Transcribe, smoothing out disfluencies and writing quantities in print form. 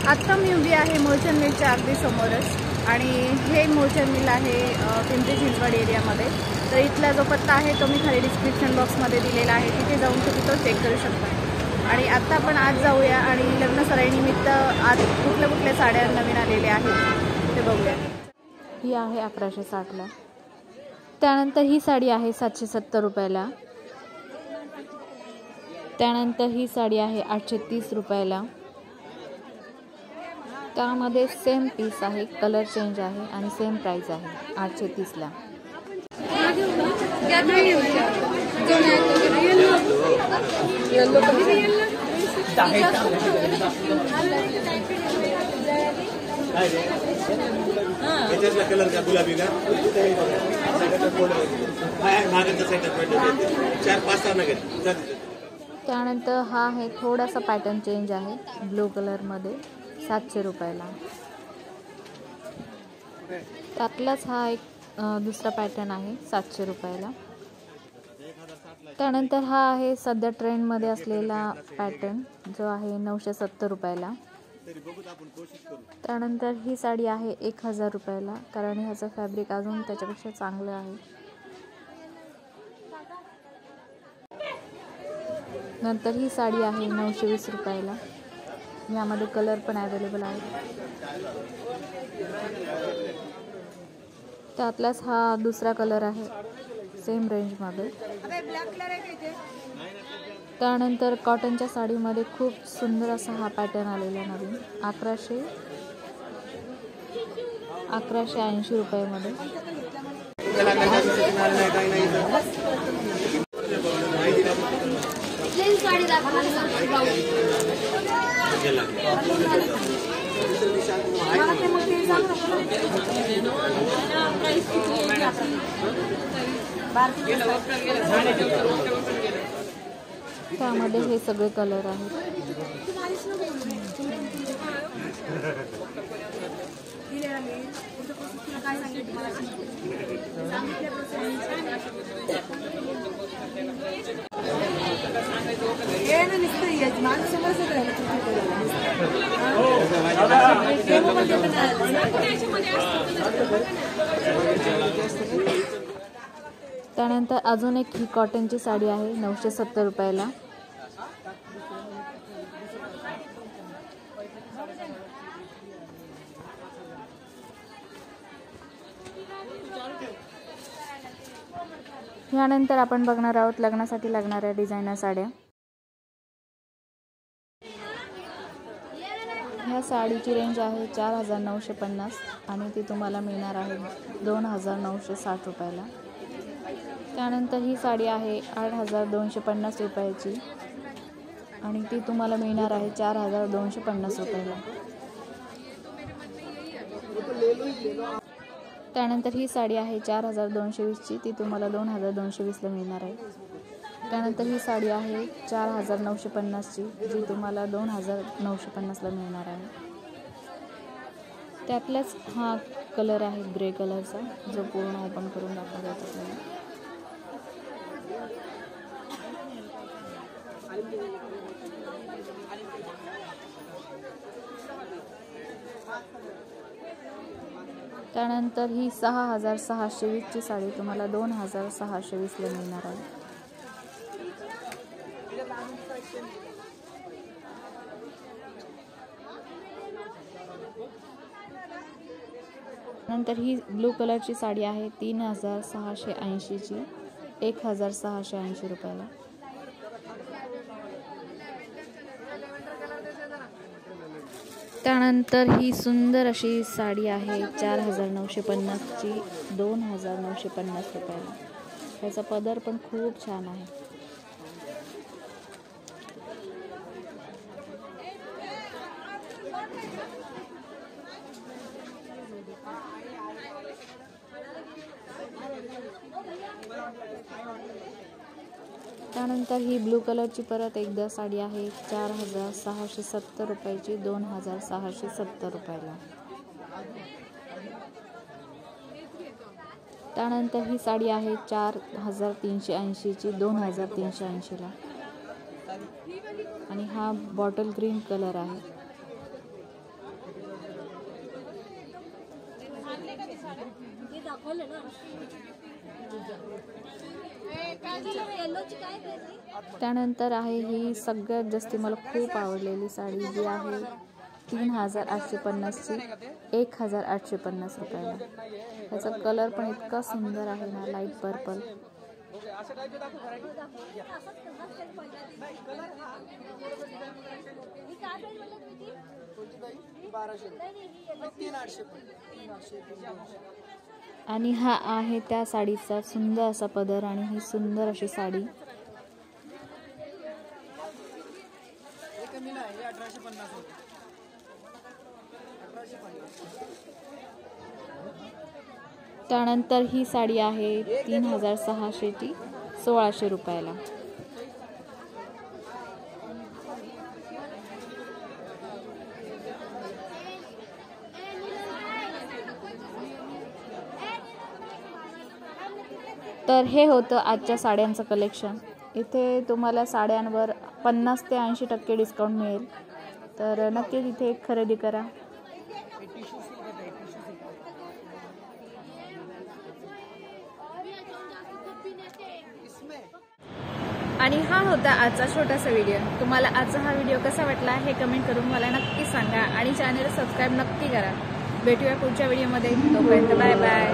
आत्ता मी उभी आहे मोचन मिलच्या अगदी समोरच आणि हे मोचन मिल आहे पिंपरी चिंचवड एरियामध्ये। तर इथला जो पत्ता आहे तो मी खाली डिस्क्रिप्शन बॉक्समध्ये दिलेला आहे, तिथे जाऊन तुम्ही तो चेक करू शकता। आणि आता आपण आज जाऊया आणि लग्न सराईनिमित्त आज कुठल्या साड्या नवीन आलेल्या आहेत ते बघूया। ही आहे 1160ला। त्यानंतर ही साडी आहे 770 रुपयाला। त्यानंतर ही साडी आहे 830 रुपयाला। त्यामध्ये सेम पीस आहे, कलर चेंज आहे आणि सेम प्राइस आहे 830ला। कलर का गुलाबी का त्यानंतर हा आहे थोडासा पॅटर्न चेंज आहे, ब्लू कलर मध्ये 700 रुपयाला। त्यातलाच हा एक दुसरा पॅटर्न आहे 700 रुपयाला। त्यानंतर हा आहे सध्या ट्रेंड मध्ये असलेला पॅटर्न जो आहे 970 रुपयाला। त्यानंतर ही साडी आहे 1000 रुपयाला, कारण ह्याचं फॅब्रिक अजून त्याच्यापेक्षा चांगलं आहे। नंतर ही साडी आहे 920 रुपयाला। यामध्ये कलर पण अवेलेबल आहे। त्यातलाच हा दुसरा कलर आहे सेम रेंज मध्ये। त्यानंतर कॉटनच्या साडीमध्ये खूप सुंदर असा हा पॅटर्न आलेला नवीन 1180 रुपयामध्ये। त्यामध्ये हे सगळे कलर आहेत। त्यानंतर अजून एक ही कॉटनची साडी आहे 970 रुपयाला। यानंतर आपण बघणार आहोत लग्नासाठी लागणाऱ्या डिझायनर साड्या। ह्या साडीची रेंज आहे 4950 आणि ती तुम्हाला मिळणार आहे 2960 रुपयाला। त्यानंतर ही साडी आहे 8250 रुपयाची आणि ती तुम्हाला मिळणार आहे 4250 रुपयाला। त्यानंतर ही साडी आहे 4220 ची, ती तुम्हाला 2220 ला मिळणार आहे। त्यानंतर ही साडी आहे 4950 ची, जी तुम्हाला 2950 ला मिळणार आहे। त्यातलाच हा कलर आहे ग्रे कलरचा, जो पूर्ण ओपन करून दाखवला जातो आपल्याला। त्यानंतर ही 6620 ची साडी तुम्हाला 2620 ला मिळणार आहे। नंतर ही ब्लू कलरची साडी आहे 3680 ची, 1680 रुपयाला। त्यानंतर ही सुंदर अशी साडी आहे 4950 ची, 2950 रुपयाला। त्याचा पदर पण खूप छान आहे। त्यानंतर ही ब्लू कलरची परत एकदा साडी आहे 4670 रुपयाची, 2670 रुपयाला। त्यानंतर ही साडी आहे 4380 ची, 2380 ला आणि हा बॉटल ग्रीन कलर आहे। त्यानंतर आहे ही सगळ्यात जास्त मला खूप आवडलेली साडी जी आहे 3850ची 1850 रुपयाला. त्याचा कलर पण इतका सुंदर आहे ना, लाईट पर्पल. आणि हा आहे त्या साडीचा सुंदर असा पदर आणि ही सुंदर अशी साडी. त्यानंतर ही साडी आहे 3600ची 1600 रुपयाला. तर हे होतं आजच्या साड्यांचं कलेक्शन. इथे तुम्हाला साड्यांवर 50 ते 80% डिस्काउंट मिळेल. तर नक्कीच इथे खरेदी करा. आणि हा होता आजचा छोटासा व्हिडिओ. तुम्हाला आजचा हा व्हिडिओ कसा वाटला हे कमेंट करून मला नक्की सांगा आणि चॅनल सबस्क्राईब नक्की करा. भेटूया पुढच्या व्हिडिओमध्ये. तोपर्यंत बाय बाय.